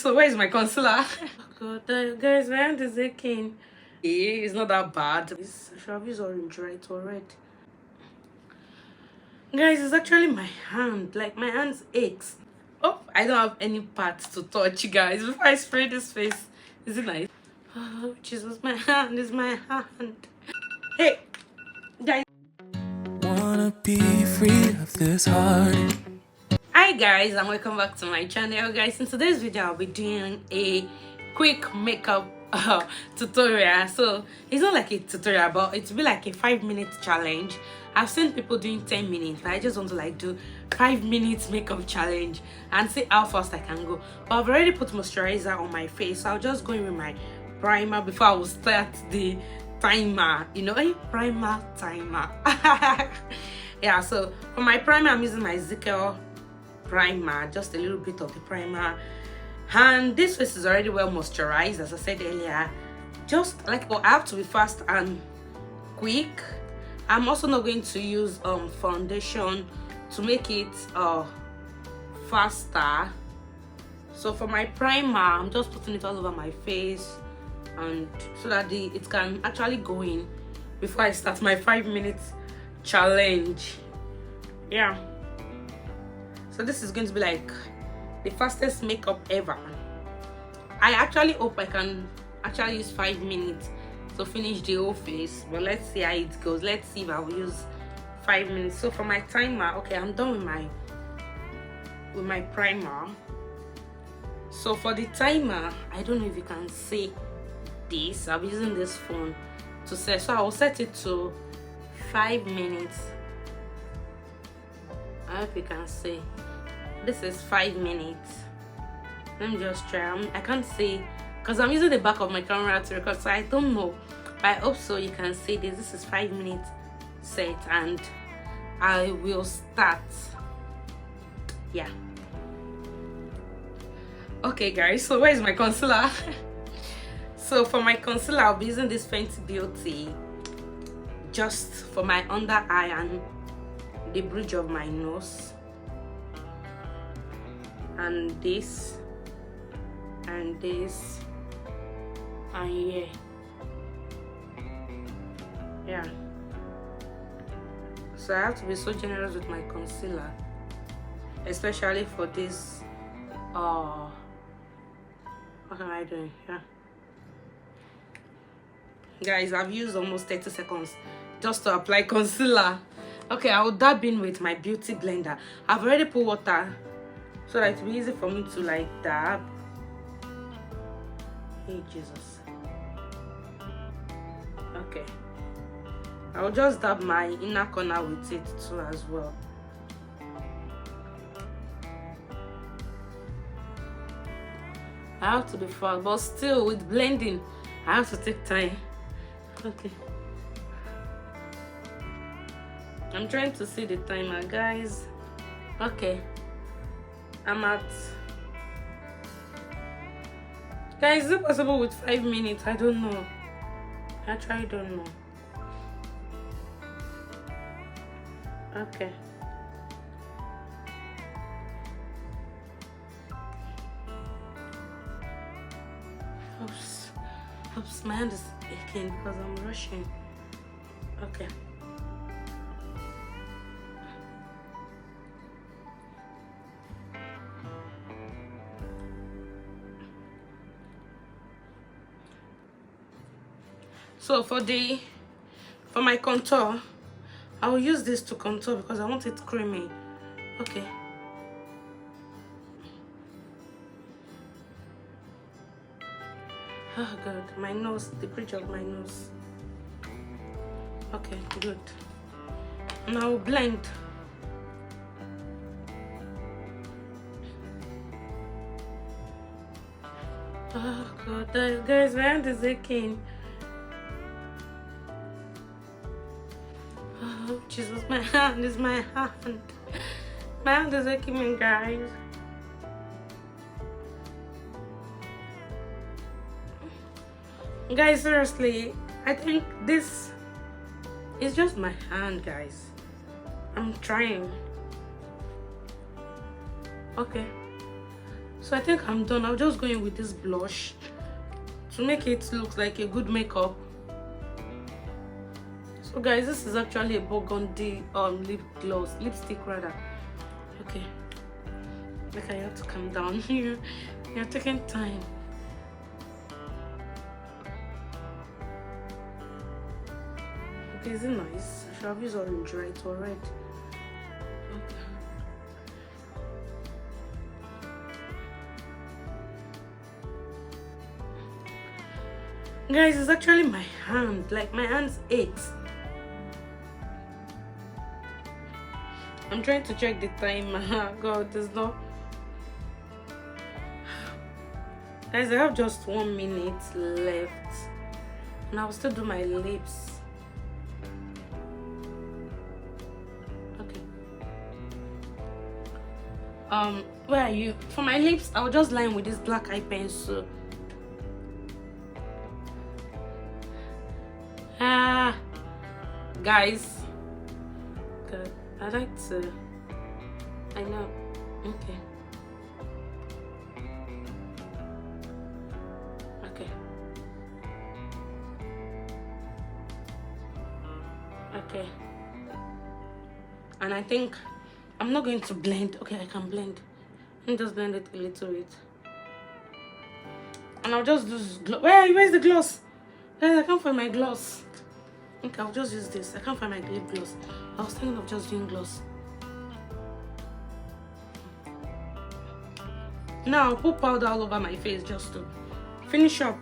So where is my concealer? Oh god, guys, my hand is aching. It's not that bad. Should have used orange, right, or red? Guys, it's actually my hand. Like, my hands aches. Oh, I don't have any parts to touch, you guys. Before I spray this face, is it nice? Oh, Jesus, my hand is my hand. Hey, guys. Wanna be free of this heart. Hi guys, and welcome back to my channel. Guys, in today's video I'll be doing a quick makeup tutorial. So it's not like a tutorial, but it'll be like a 5-minute challenge. I've seen people doing 10 minutes, but I just want to like do 5 minutes makeup challenge and see how fast I can go. But I've already put moisturizer on my face, so I'll just go in with my primer before I will start the timer. You know, a primer timer. Yeah, so for my primer I'm using my Zickel primer, just a little bit of the primer, and this face is already well moisturized, as I said earlier. Just like, I have to be fast and quick. I'm also not going to use foundation to make it faster. So for my primer, I'm just putting it all over my face, and so that it can actually go in before I start my 5-minute challenge. Yeah, so this is going to be like the fastest makeup ever. I actually hope I can actually use 5 minutes to finish the whole face, but let's see how it goes. Let's see if I will use 5 minutes. So for my timer, okay, I'm done with my primer. So for the timer, I don't know if you can see this. I'll be using this phone to set, so I will set it to 5 minutes. I hope you can see. This is 5 minutes. Let me just try. I can't see because I'm using the back of my camera to record, so I don't know, but I hope so you can see this. This is 5 minutes set, and I will start. Yeah, okay guys, so where is my concealer? So for my concealer, I'll be using this Fenty Beauty just for my under eye and the bridge of my nose, and this and this and here. Yeah, so I have to be so generous with my concealer, especially for this. What am I doing? Yeah, guys, I've used almost 30 seconds just to apply concealer. Okay, I will dab in with my beauty blender. I've already put water so that it will be easy for me to like dab. Hey Jesus. Okay, I will just dab my inner corner with it too as well. I have to be fast, but still with blending I have to take time. Okay, I'm trying to see the timer, guys. Okay, I'm at, guys, is it possible with 5 minutes? I don't know. I actually don't know. Okay, oops, my hand is aching because I'm rushing. Okay, so for my contour, I will use this to contour because I want it creamy. Okay, oh god, my nose, the bridge of my nose. Okay, good. Now blend. Oh god, guys, my hand is aching. Oh Jesus, my hand is my hand. My hand is aching me, guys. Guys, seriously, I think this is just my hand, guys. I'm trying. Okay, So I think I'm done. I'll just go in with this blush to make it look like a good makeup. So guys, this is actually a burgundy lipstick rather. Okay, Becca, you have to calm down. You're taking time. Okay, is it nice? I should have used orange, right, or red? Okay. Guys, it's actually my hand. Like, my hands ache. I'm trying to check the time. God, there's no. Guys, I have just 1 minute left, and I'll still do my lips. Okay. Where are you? For my lips, I'll just line with this black eye pencil. Guys. Good. I like to. I know. Okay. Okay. Okay. And I think I'm not going to blend. Okay, I can blend. Let me just blend it a little bit. And I'll just use gloss. Where's the gloss? Guys, I can't find my gloss. Okay, I'll just use this. I can't find my lip gloss. I was thinking of just doing gloss. Now I'll put powder all over my face just to finish up.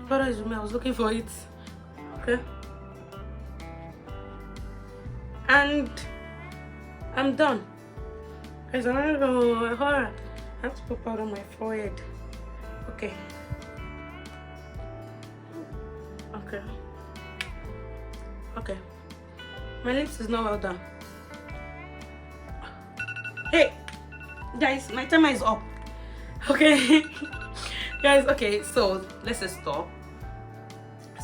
Powder is with me. I was looking for it. Okay. And I'm done. Guys, I want to go horror. I have to put powder on my forehead. Okay. Okay. Okay. My lips is not well done. Hey! Guys, my timer is up. Okay. Guys, okay, so let's just stop.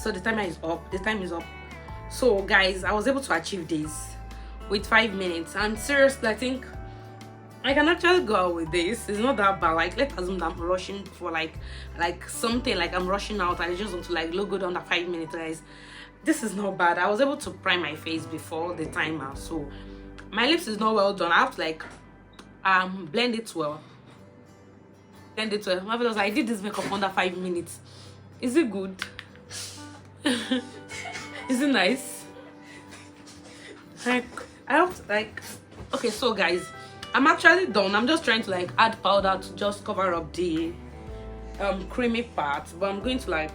So the timer is up. The time is up. So guys, I was able to achieve this with 5 minutes. And seriously, I think I can actually go out with this. It's not that bad. Like, let's assume that I'm rushing for like something, like I'm rushing out and I just want to like look good under 5 minutes, guys. This is not bad. I was able to prime my face before the timer, so my lips is not well done. I have to like blend it well. Blend it well. Marvelous. I did this makeup under 5 minutes. Is it good? Is it nice? Like, I have to like. Okay, so guys, I'm actually done. I'm just trying to like add powder to just cover up the creamy part, but I'm going to like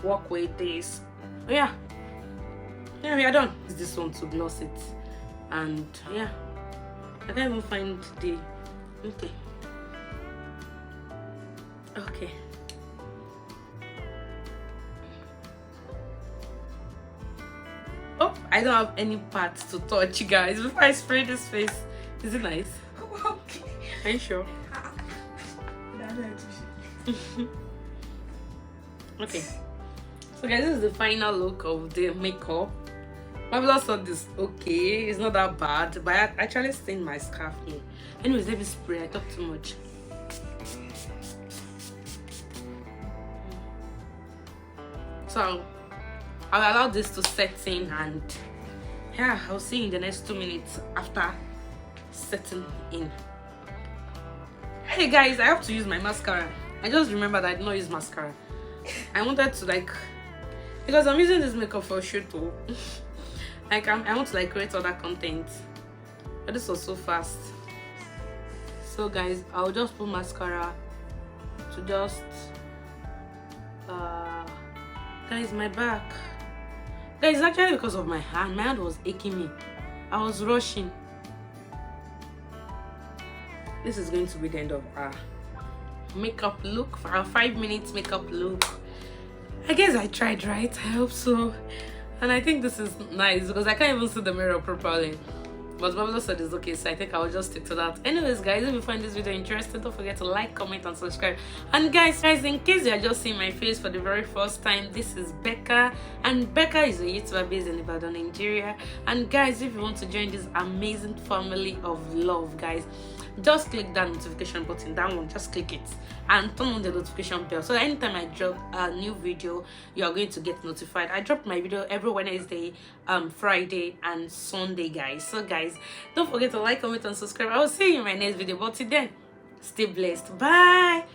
work with this. Yeah, we are done. Is this one to gloss it? And yeah, I can't even find the. Okay. Oh, I don't have any parts to touch, guys. Before I spray this face, is it nice? Okay. Are you sure? Okay. So guys, this is the final look of the makeup. Marvelous thought this okay. It's not that bad, but I actually stained my scarf here. Anyways, let me spray. I talk too much. So I'll allow this to set in, and yeah, I'll see you in the next 2 minutes after setting in. Hey guys, I have to use my mascara. I just remembered I did not use mascara. I wanted to like, because I'm using this makeup for a shoot too. Like I want to like create other content, but this was so fast. So guys, I'll just put mascara to just guys, my back. Guys, it's actually because of my hand. My hand was aching me. I was rushing. This is going to be the end of our makeup look, for our 5 minutes makeup look. I guess I tried, right? I hope so. And I think this is nice because I can't even see the mirror properly. But Babylon said it's okay, so I think I'll just stick to that. Anyways, guys, if you find this video interesting, don't forget to like, comment, and subscribe. And guys, in case you're just seeing my face for the very first time, this is Becca. And Becca is a YouTuber based in Ibadan, Nigeria. And guys, if you want to join this amazing family of love, guys, just click that notification button, that one, just click it, and turn on the notification bell, so anytime I drop a new video, you are going to get notified. I drop my video every Wednesday, Friday and Sunday, guys. So guys, don't forget to like, comment and subscribe. I will see you in my next video, but till then, stay blessed. Bye.